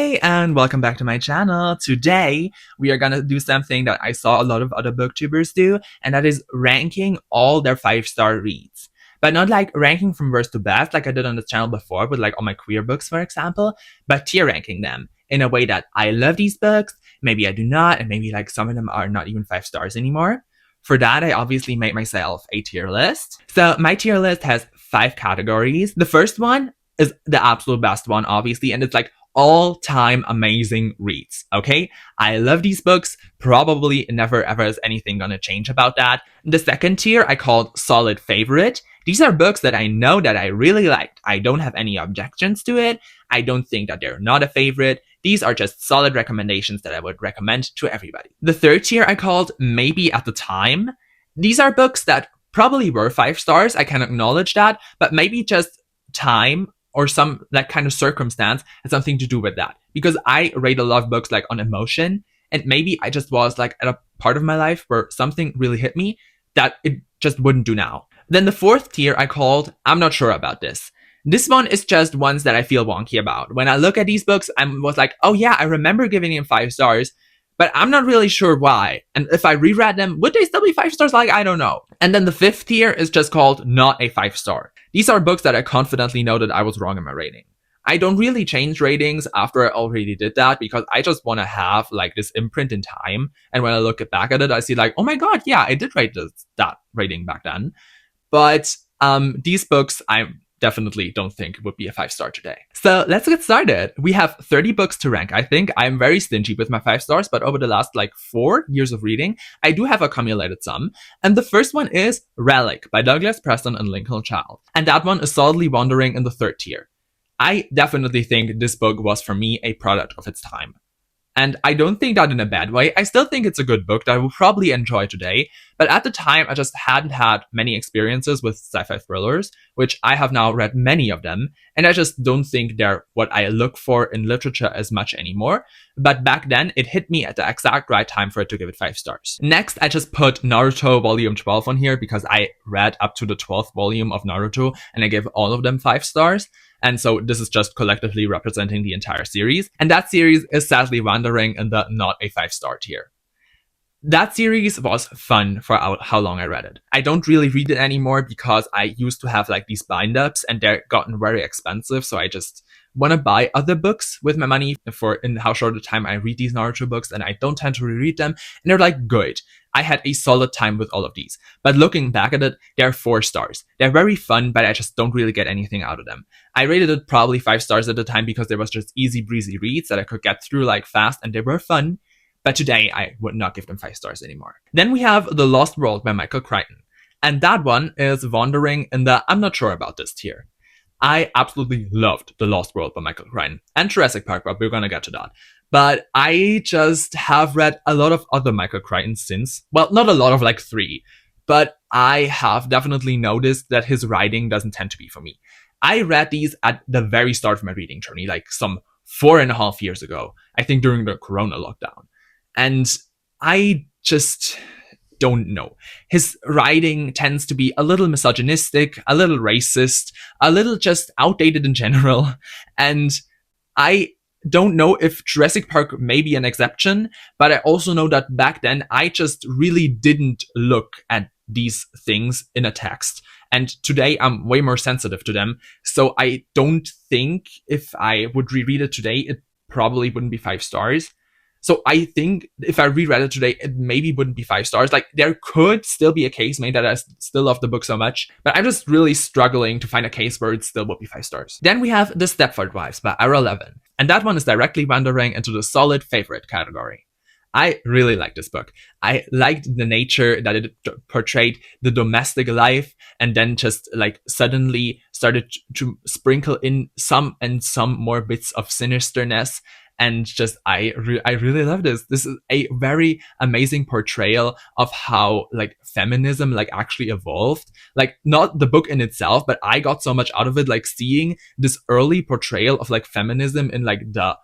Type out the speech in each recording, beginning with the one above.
Hey, and welcome back to my channel. Today, we are gonna do something that I saw a lot of other booktubers do, and that is ranking all their 5-star reads. But not like ranking from worst to best, like I did on this channel before with like all my queer books, for example, but tier ranking them in a way that I love these books, maybe I do not, and maybe like some of them are not even 5 stars anymore. For that, I obviously made myself a tier list. So my tier list has 5 categories. The first one is the absolute best one, obviously, and it's like all-time amazing reads, okay? I love these books. Probably never ever is anything gonna change about that. The second tier I called solid favorite. These are books that I know that I really liked. I don't have any objections to it. I don't think that they're not a favorite. These are just solid recommendations that I would recommend to everybody. The third tier I called maybe at the time. These are books that probably were 5 stars, I can acknowledge that, but maybe just time or some like kind of circumstance had something to do with that. Because I rate a lot of books like on emotion, and maybe I just was like at a part of my life where something really hit me that it just wouldn't do now. Then the fourth tier I called I'm not sure about this. This one is just ones that I feel wonky about. When I look at these books, I was like, oh yeah, I remember giving them 5 stars, but I'm not really sure why. And if I reread them, would they still be 5 stars? Like, I don't know. And then the fifth tier is just called not a 5 star. These are books that I confidently know that I was wrong in my rating. I don't really change ratings after I already did that because I just want to have like this imprint in time. And when I look back at it, I see like, oh my god, yeah, I did rate that rating back then. But these books I definitely don't think would be a 5 star today. So let's get started. We have 30 books to rank. I think I'm very stingy with my 5 stars, but over the last like 4 years of reading, I do have accumulated some. And the first one is Relic by Douglas Preston and Lincoln Child. And that one is solidly wandering in the third tier. I definitely think this book was for me a product of its time. And I don't think that in a bad way. I still think it's a good book that I will probably enjoy today. But at the time, I just hadn't had many experiences with sci-fi thrillers, which I have now read many of them. And I just don't think they're what I look for in literature as much anymore. But back then, it hit me at the exact right time for it to give it 5 stars. Next, I just put Naruto Volume 12 on here because I read up to the 12th volume of Naruto and I gave all of them 5 stars. And so this is just collectively representing the entire series. And that series is sadly wandering in the not a 5 star tier. That series was fun for how long I read it. I don't really read it anymore because I used to have like these bind-ups and they're gotten very expensive. So I just want to buy other books with my money for in how short a time I read these Naruto books, and I don't tend to reread them. And they're like good. I had a solid time with all of these. But looking back at it, they're 4 stars. They're very fun, but I just don't really get anything out of them. I rated it probably 5 stars at the time because there was just easy breezy reads that I could get through like fast and they were fun. But today I would not give them 5 stars anymore. Then we have The Lost World by Michael Crichton. And that one is wandering in the I'm not sure about this tier. I absolutely loved The Lost World by Michael Crichton and Jurassic Park, but we're gonna get to that. But I just have read a lot of other Michael Crichton since. Well, not a lot of like 3, but I have definitely noticed that his writing doesn't tend to be for me. I read these at the very start of my reading journey, like some 4.5 years ago, I think during the Corona lockdown. And I just don't know. His writing tends to be a little misogynistic, a little racist, a little just outdated in general. And I don't know if Jurassic Park may be an exception, but I also know that back then I just really didn't look at these things in a text. And today I'm way more sensitive to them. So I don't think if I would reread it today, it probably wouldn't be 5 stars. So I think if I reread it today, it maybe wouldn't be 5 stars. Like there could still be a case made that I still love the book so much, but I'm just really struggling to find a case where it still would be 5 stars. Then we have The Stepford Wives by Ira Levin. And that one is directly wandering into the solid favorite category. I really like this book. I liked the nature that it portrayed the domestic life and then just like suddenly started to sprinkle in some more bits of sinisterness. And just, I really love this. This is a very amazing portrayal of how like feminism like actually evolved. Like not the book in itself, but I got so much out of it, like seeing this early portrayal of like feminism in like the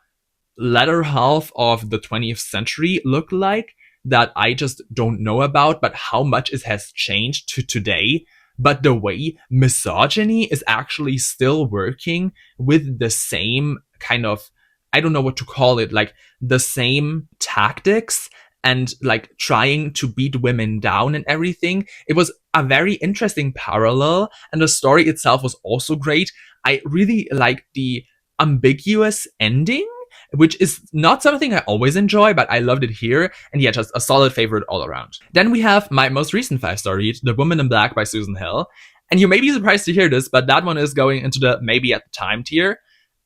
latter half of the 20th century looked like that I just don't know about, but how much it has changed to today. But the way misogyny is actually still working with the same kind of I don't know what to call it, like the same tactics and like trying to beat women down and everything. It was a very interesting parallel, and the story itself was also great. I really liked the ambiguous ending, which is not something I always enjoy, but I loved it here. And yeah, just a solid favorite all around. Then we have my most recent 5-star read, The Woman in Black by Susan Hill. And you may be surprised to hear this, but that one is going into the maybe at the time tier.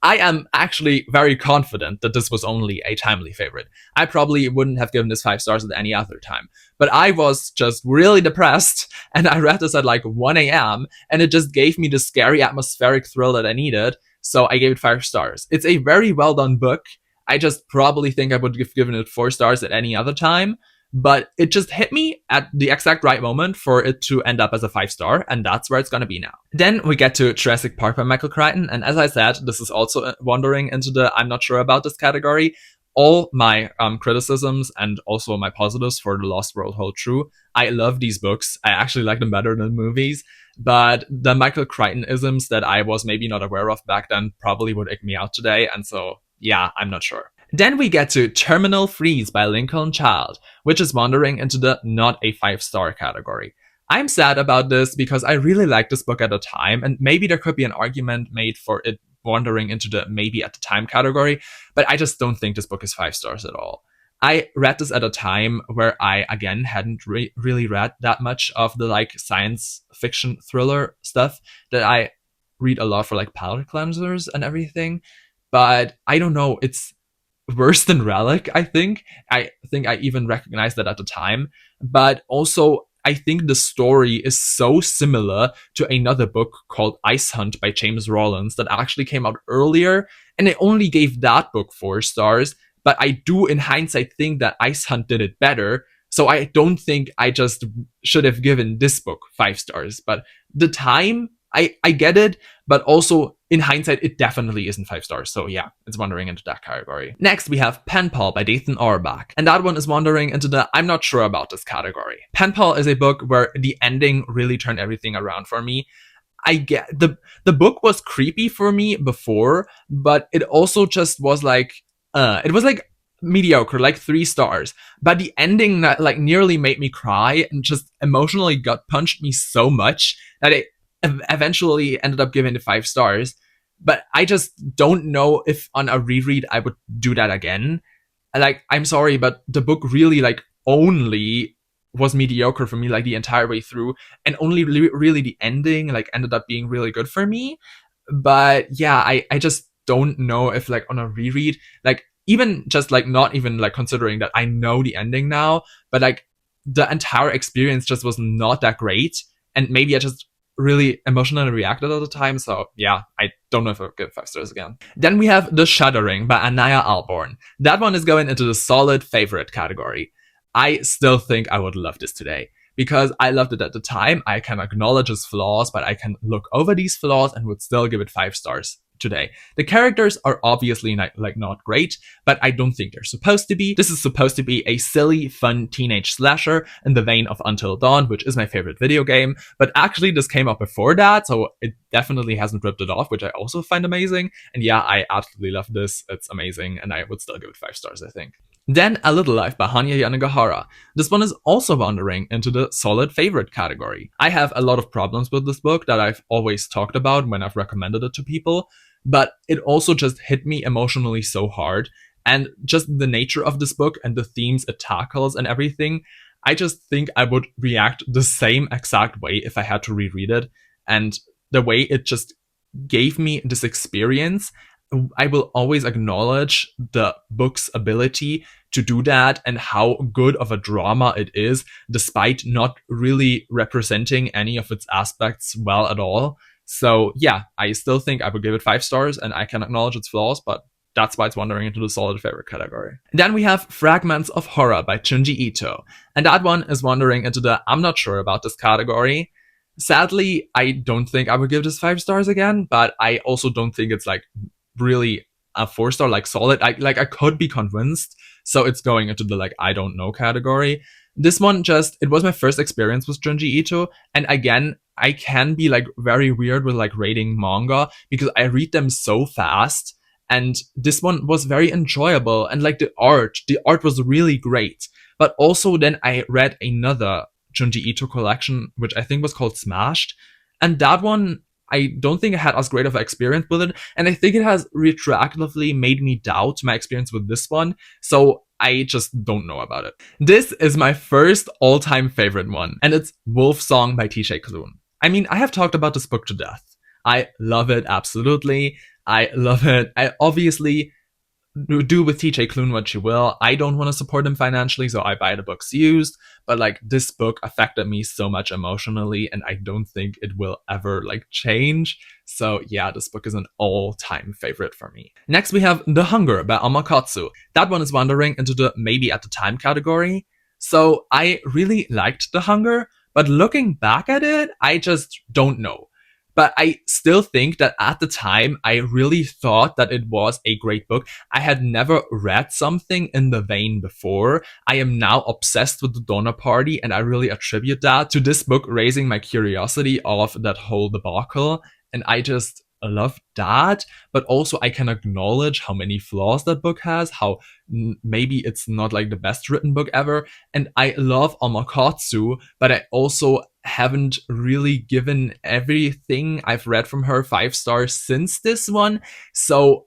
I am actually very confident that this was only a timely favorite. I probably wouldn't have given this 5 stars at any other time. But I was just really depressed, and I read this at like 1 a.m., and it just gave me the scary atmospheric thrill that I needed, so I gave it 5 stars. It's a very well done book. I just probably think I would have given it 4 stars at any other time, but it just hit me at the exact right moment for it to end up as a 5-star, and that's where it's gonna be now. Then we get to Jurassic Park by Michael Crichton, and as I said, this is also wandering into the I'm not sure about this category. All my criticisms and also my positives for The Lost World hold true. I love these books. I actually like them better than movies, but the Michael Crichton isms that I was maybe not aware of back then probably would egg me out today, and so yeah, I'm not sure. Then we get to Terminal Freeze by Lincoln Child, which is wandering into the not a 5-star category. I'm sad about this because I really liked this book at the time, and maybe there could be an argument made for it wandering into the maybe at the time category, but I just don't think this book is 5 stars at all. I read this at a time where I, again, hadn't really read that much of the like science fiction thriller stuff that I read a lot for like palate cleansers and everything. But I don't know, it's worse than Relic, I think. I think I even recognized that at the time. But also, I think the story is so similar to another book called Ice Hunt by James Rollins that actually came out earlier, and I only gave that book 4 stars. But I do, in hindsight, think that Ice Hunt did it better. So I don't think I just should have given this book 5 stars. But the time, I get it, but also in hindsight, it definitely isn't 5 stars. So yeah, it's wandering into that category. Next, we have Pen Pal by Dathan Auerbach. And that one is wandering into the I'm not sure about this category. Pen Pal is a book where the ending really turned everything around for me. I get the book was creepy for me before, but it also just was like, it was like mediocre, like 3 stars. But the ending that like nearly made me cry and just emotionally gut punched me so much that it eventually ended up giving it 5 stars. But I just don't know if on a reread I would do that again. Like, I'm sorry, but the book really like only was mediocre for me like the entire way through, and only really the ending like ended up being really good for me. But yeah, I just don't know if like on a reread, like even just like not even like considering that I know the ending now, but like the entire experience just was not that great, and maybe I just really emotionally reacted at the time. So yeah, I don't know if I'll give 5 stars again. Then we have The Shuddering by Anaya Alborn. That one is going into the solid favorite category. I still think I would love this today because I loved it at the time. I can acknowledge its flaws, but I can look over these flaws and would still give it 5 stars today. The characters are obviously not great, but I don't think they're supposed to be. This is supposed to be a silly, fun teenage slasher in the vein of Until Dawn, which is my favorite video game, but actually this came out before that, so it definitely hasn't ripped it off, which I also find amazing. And yeah, I absolutely love this. It's amazing, and I would still give it 5 stars, I think. Then A Little Life by Hanya Yanagihara. This one is also wandering into the solid favorite category. I have a lot of problems with this book that I've always talked about when I've recommended it to people, but it also just hit me emotionally so hard. And just the nature of this book and the themes it tackles and everything, I just think I would react the same exact way if I had to reread it. And the way it just gave me this experience, I will always acknowledge the book's ability to do that and how good of a drama it is, despite not really representing any of its aspects well at all. So yeah, I still think I would give it 5 stars, and I can acknowledge its flaws, but that's why it's wandering into the solid favorite category. Then we have Fragments of Horror by Junji Ito, and that one is wandering into the I'm not sure about this category. Sadly, I don't think I would give this 5 stars again, but I also don't think it's like really a 4-star like solid. I could be convinced, so it's going into the like I don't know category. This one just, it was my first experience with Junji Ito, and again, I can be like very weird with like rating manga because I read them so fast, And this one was very enjoyable, and like the art was really great. But also then I read another Junji Ito collection, which I think was called Smashed, and that one I don't think I had as great of an experience with it, and I think it has retroactively made me doubt my experience with this one, so I just don't know about it. This is my first all-time favorite one, and it's Wolf Song by TJ Klune. I mean, I have talked about this book to death. I love it, absolutely. I love it. I obviously do with TJ Klune what you will. I don't want to support him financially, so I buy the books used. But like this book affected me so much emotionally, and I don't think it will ever like change. So yeah, this book is an all-time favorite for me. Next we have The Hunger by Amakatsu. That one is wandering into the maybe at the time category. So I really liked The Hunger, but looking back at it, I just don't know. But I still think that at the time, I really thought that it was a great book. I had never read something in the vein before. I am now obsessed with the Donner Party, and I really attribute that to this book raising my curiosity of that whole debacle. And I just love that. But also, I can acknowledge how many flaws that book has, how maybe it's not like the best written book ever. And I love Amakatsu, but I also haven't really given everything I've read from her 5 stars since this one. So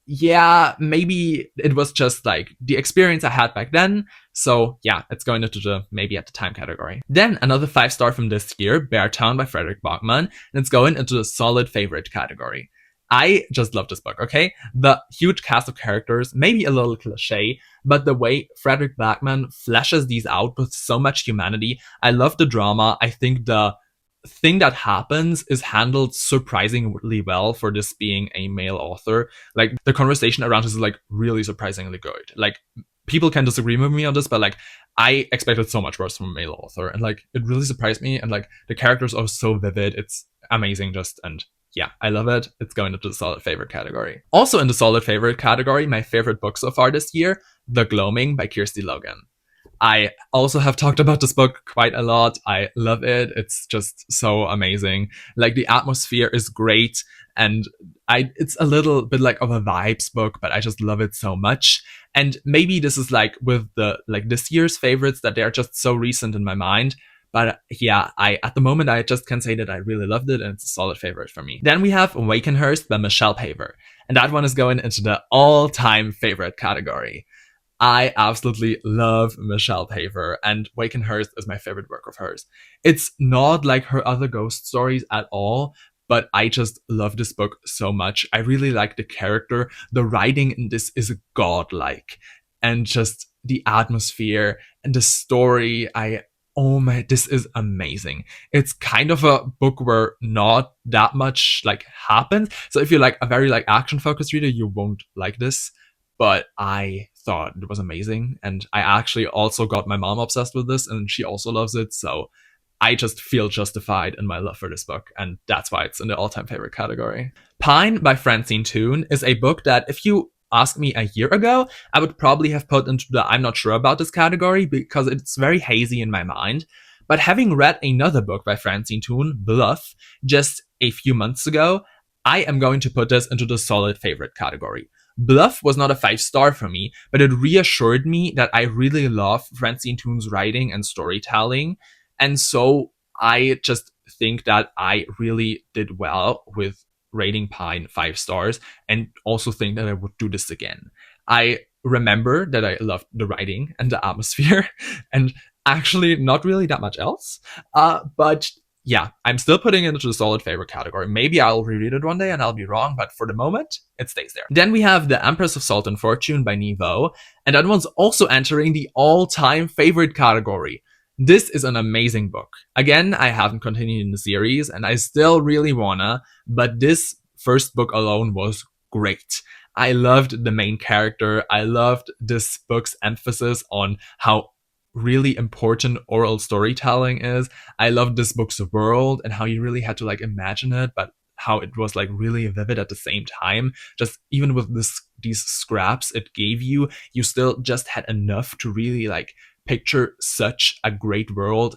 yeah, maybe it was just like the experience I had back then. So yeah, it's going into the maybe at the time category. Then another 5 star from this year, Beartown by Frederick Bachman, and it's going into the solid favorite category. I just love this book, okay? The huge cast of characters, maybe a little cliche, but the way Frederick Bachman fleshes these out with so much humanity. I love the drama. I think the thing that happens is handled surprisingly well for this being a male author. Like the conversation around this is like really surprisingly good. Like people can disagree with me on this, but like I expected so much worse from a male author, and like it really surprised me. And like the characters are so vivid. It's amazing, just and yeah, I love it. It's going into the solid favorite category. Also in the solid favorite category, my favorite book so far this year, The Gloaming by Kirsty Logan. I also have talked about this book quite a lot. I love it. It's just so amazing. Like the atmosphere is great, and it's a little bit like of a vibes book, but I just love it so much. And maybe this is like with the like this year's favorites that they're just so recent in my mind. But yeah, at the moment I just can say that I really loved it, and it's a solid favorite for me. Then we have Wakenhurst by Michelle Paver, and that one is going into the all-time favorite category. I absolutely love Michelle Paver, and Wakenhurst is my favorite work of hers. It's not like her other ghost stories at all, but I just love this book so much. I really like the character. The writing in this is godlike, and just the atmosphere and the story. Oh my, this is amazing. It's kind of a book where not that much like happens. So if you're like a very like action focused reader, you won't like this. But I thought it was amazing. And I actually also got my mom obsessed with this, and she also loves it. So I just feel justified in my love for this book, and that's why it's in the all-time favorite category. Pine by Francine Toon is a book that if you asked me a year ago, I would probably have put into the I'm not sure about this category because it's very hazy in my mind. But having read another book by Francine Toon, Bluff, just a few months ago, I am going to put this into the solid favorite category. Bluff was not a 5 star for me, but it reassured me that I really love Francine Toon's writing and storytelling. And so I just think that I really did well with rating Pine 5 stars, and also think that I would do this again. I remember that I loved the writing and the atmosphere, and actually not really that much else. But yeah, I'm still putting it into the solid favorite category. Maybe I'll reread it one day and I'll be wrong, but for the moment, it stays there. Then we have The Empress of Salt and Fortune by Niveau, and that one's also entering the all-time favorite category. This is an amazing book. Again, I haven't continued in the series, and I still really wanna, but this first book alone was great. I loved the main character. I loved this book's emphasis on how really important oral storytelling is. I loved this book's world and how you really had to like imagine it, but how it was like really vivid at the same time. Just even with these scraps it gave you, you still just had enough to really like picture such a great world.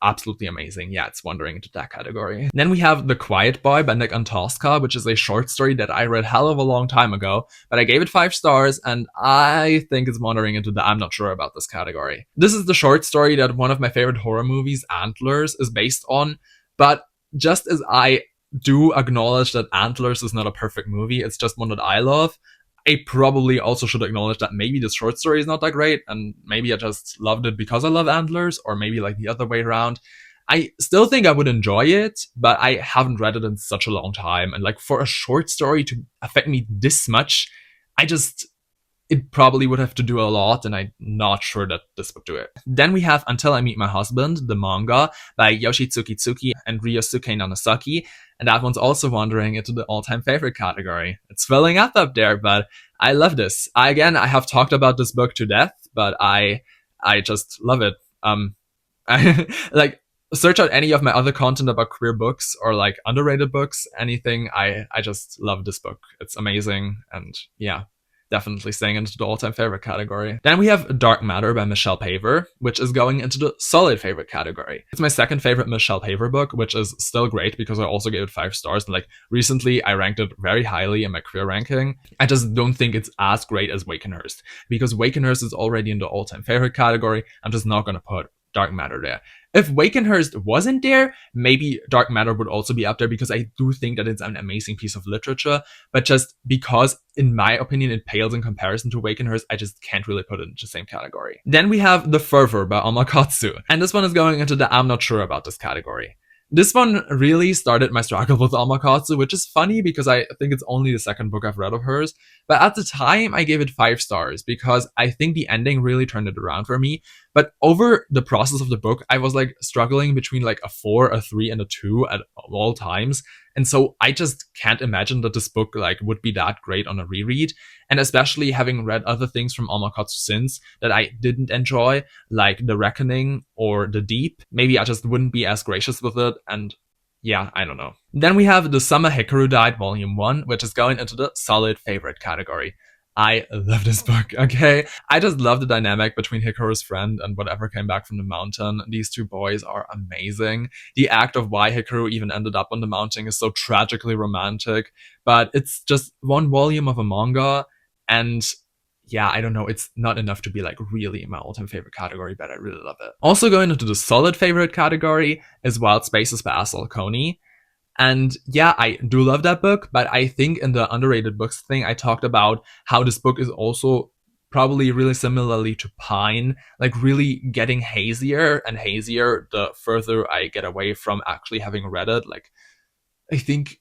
Absolutely amazing. Yeah, it's wandering into that category. Then we have The Quiet Boy by Nick Antosca, which is a short story that I read hell of a long time ago, but I gave it 5 stars, and I think it's wandering into the I'm not sure about this category. This is the short story that one of my favorite horror movies, Antlers, is based on, but just as I do acknowledge that Antlers is not a perfect movie, it's just one that I love, I probably also should acknowledge that maybe this short story is not that great, and maybe I just loved it because I love Antlers, or maybe like the other way around. I still think I would enjoy it, but I haven't read it in such a long time, and like for a short story to affect me this much, it probably would have to do a lot, and I'm not sure that this would do it. Then we have Until I Meet My Husband, the manga by Yoshitsuki Tsuki and Ryosuke Nanosaki, and that one's also wandering into the all-time favorite category. It's filling up there, but I love this. I have talked about this book to death, but I just love it. I, like, search out any of my other content about queer books or like underrated books, anything. I just love this book. It's amazing, and yeah, definitely staying into the all-time favorite category. Then we have Dark Matter by Michelle Paver, which is going into the solid favorite category. It's my second favorite Michelle Paver book, which is still great because I also gave it 5 stars. And like recently I ranked it very highly in my queer ranking. I just don't think it's as great as Wakenhurst, because Wakenhurst is already in the all-time favorite category. I'm just not gonna put Dark Matter there. If Wakenhurst wasn't there, maybe Dark Matter would also be up there, because I do think that it's an amazing piece of literature, but just because, in my opinion, it pales in comparison to Wakenhurst, I just can't really put it into the same category. Then we have The Fervor by Omakatsu, and this one is going into the I'm not sure about this category. This one really started my struggle with Omakatsu, which is funny because I think it's only the second book I've read of hers. But at the time, I gave it 5 stars because I think the ending really turned it around for me. But over the process of the book, I was like struggling between like a 4, a 3, and a 2 at all times. And so I just can't imagine that this book like would be that great on a reread. And especially having read other things from Omakatsu since that I didn't enjoy, like The Reckoning or The Deep, maybe I just wouldn't be as gracious with it. And yeah, I don't know. Then we have The Summer Hikaru Died Volume 1, which is going into the solid favorite category. I love this book, okay? I just love the dynamic between Hikaru's friend and whatever came back from the mountain. These two boys are amazing. The act of why Hikaru even ended up on the mountain is so tragically romantic, but it's just one volume of a manga, and yeah, I don't know, it's not enough to be like really in my all-time favorite category, but I really love it. Also going into the solid favorite category is Wild Spaces by Asal Koni. And yeah, I do love that book, but I think in the underrated books thing, I talked about how this book is also probably really similarly to Pine, like really getting hazier and hazier the further I get away from actually having read it. Like, I think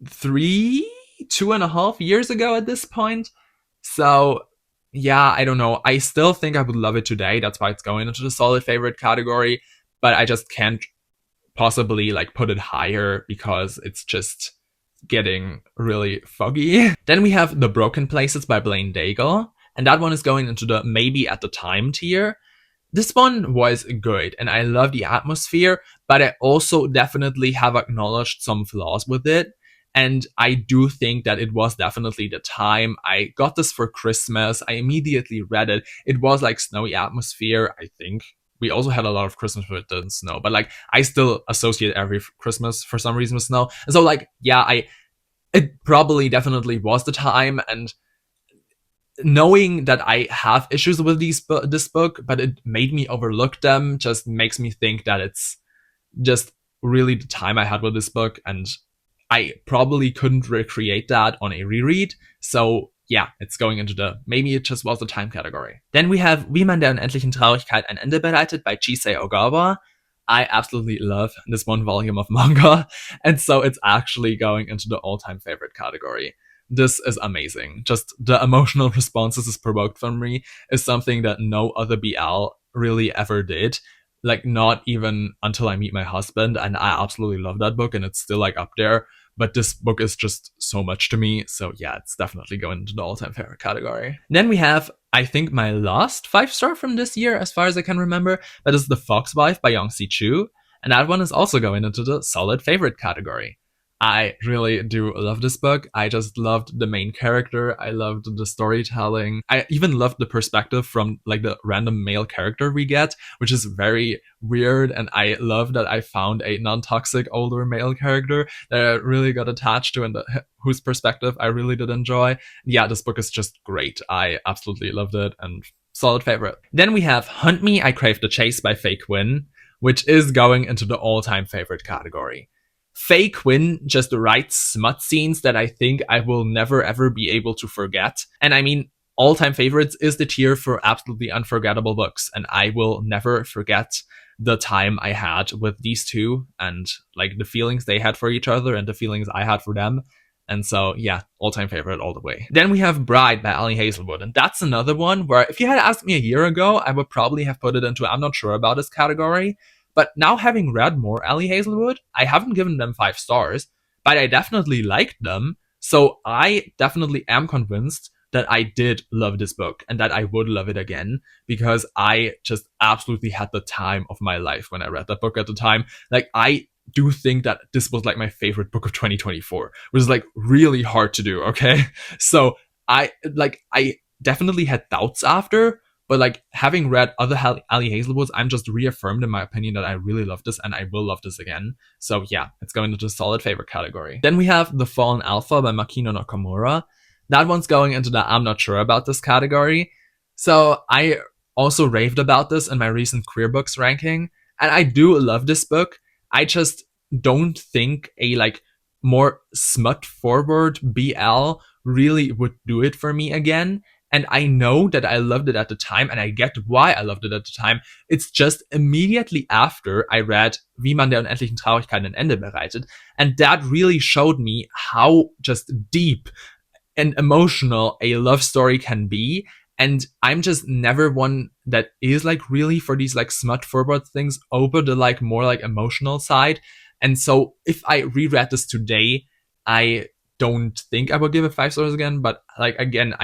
2.5 years ago at this point. So yeah, I don't know. I still think I would love it today. That's why it's going into the solid favorite category, but I just can't possibly like put it higher because it's just getting really foggy. Then we have The Broken Places by Blaine Daigle, and that one is going into the maybe at the time tier. This one was good, and I love the atmosphere, but I also definitely have acknowledged some flaws with it. And I do think that it was definitely the time. I got this for Christmas. I immediately read it. It was like snowy atmosphere, I think. We also had a lot of Christmas where it didn't snow, but like I still associate every Christmas for some reason with snow. And so like, yeah, it probably definitely was the time. And knowing that I have issues with this book, but it made me overlook them, just makes me think that it's just really the time I had with this book, and I probably couldn't recreate that on a reread. So yeah, it's going into the maybe it just was the time category. Then we have Wie man der unendlichen Traurigkeit ein Ende bereitet by Chisei Ogawa. I absolutely love this one volume of manga, and so it's actually going into the all-time favorite category. This is amazing. Just the emotional responses it's provoked from me is something that no other BL really ever did. Like, not even Until I Meet My Husband, and I absolutely love that book, and it's still like up there. But this book is just so much to me, so yeah, it's definitely going into the all-time favorite category. Then we have, I think, my last 5-star from this year, as far as I can remember. That is The Fox Wife by Young Si Chu, and that one is also going into the solid favorite category. I really do love this book. I just loved the main character. I loved the storytelling. I even loved the perspective from like the random male character we get, which is very weird. And I love that I found a non-toxic older male character that I really got attached to and whose perspective I really did enjoy. Yeah, this book is just great. I absolutely loved it and solid favorite. Then we have Hunt Me, I Crave the Chase by Faye Quinn, which is going into the all-time favorite category. Faye Quinn just writes smut scenes that I think I will never ever be able to forget. And I mean, all time favorites is the tier for absolutely unforgettable books. And I will never forget the time I had with these two and like the feelings they had for each other and the feelings I had for them. And so, yeah, all time favorite all the way. Then we have Bride by Ali Hazelwood. And that's another one where if you had asked me a year ago, I would probably have put it into I'm not sure about this category. But now having read more Ali Hazelwood, I haven't given them 5 stars, but I definitely liked them. So I definitely am convinced that I did love this book and that I would love it again because I just absolutely had the time of my life when I read that book at the time. Like, I do think that this was like my favorite book of 2024, which is like really hard to do, okay? So I definitely had doubts after, but like having read other Ali Hazelwoods, I'm just reaffirmed in my opinion that I really love this and I will love this again. So yeah, it's going into the solid favorite category. Then we have The Fallen Alpha by Makino Nakamura. That one's going into the I'm not sure about this category. So I also raved about this in my recent queer books ranking, and I do love this book. I just don't think a like more smut forward BL really would do it for me again. And I know that I loved it at the time, and I get why I loved it at the time. It's just immediately after I read Wie man der unendlichen Traurigkeit ein Ende bereitet. And that really showed me how just deep and emotional a love story can be. And I'm just never one that is like really for these like smut forward things over the like more like emotional side. And so if I reread this today, I don't think I would give it 5 stars again, but like again,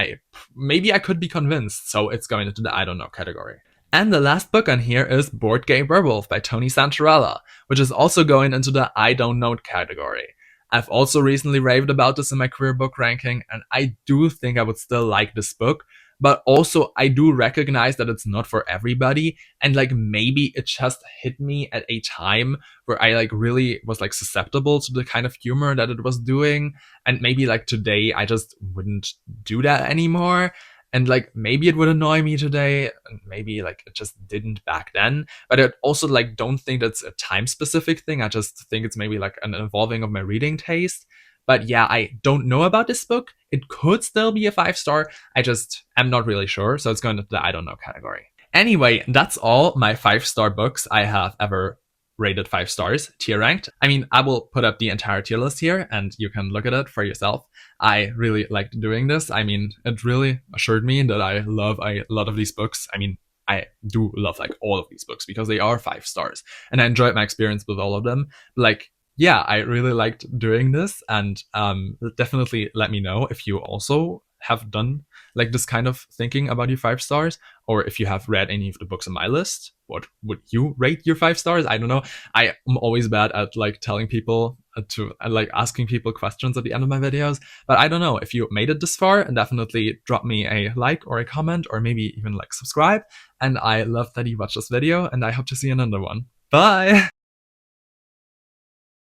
maybe I could be convinced. So it's going into the I don't know category. And the last book on here is Board Game Werewolf by Tony Santarella, which is also going into the I don't know category. I've also recently raved about this in my queer book ranking, and I do think I would still like this book, but also I do recognize that it's not for everybody, and like maybe it just hit me at a time where I like really was like susceptible to the kind of humor that it was doing, and maybe like today I just wouldn't do that anymore. And like maybe it would annoy me today, and maybe like it just didn't back then. But I also like don't think that's a time specific thing. I just think it's maybe like an evolving of my reading taste. But yeah, I don't know about this book. It could still be a 5 star. I just am not really sure. So it's going to the I don't know category. Anyway, that's all my 5-star books I have ever rated 5 stars, tier ranked. I mean, I will put up the entire tier list here and you can look at it for yourself. I really liked doing this. I mean, it really assured me that I love a lot of these books. I mean, I do love like all of these books because they are 5 stars and I enjoyed my experience with all of them. Like, yeah, I really liked doing this, and definitely let me know if you also have done like this kind of thinking about your 5 stars, or if you have read any of the books on my list. What would you rate your 5 stars? I don't know. I am always bad at like telling people to like asking people questions at the end of my videos, but I don't know if you made it this far, and definitely drop me a like or a comment, or maybe even like subscribe. And I love that you watched this video, and I hope to see you in another one. Bye.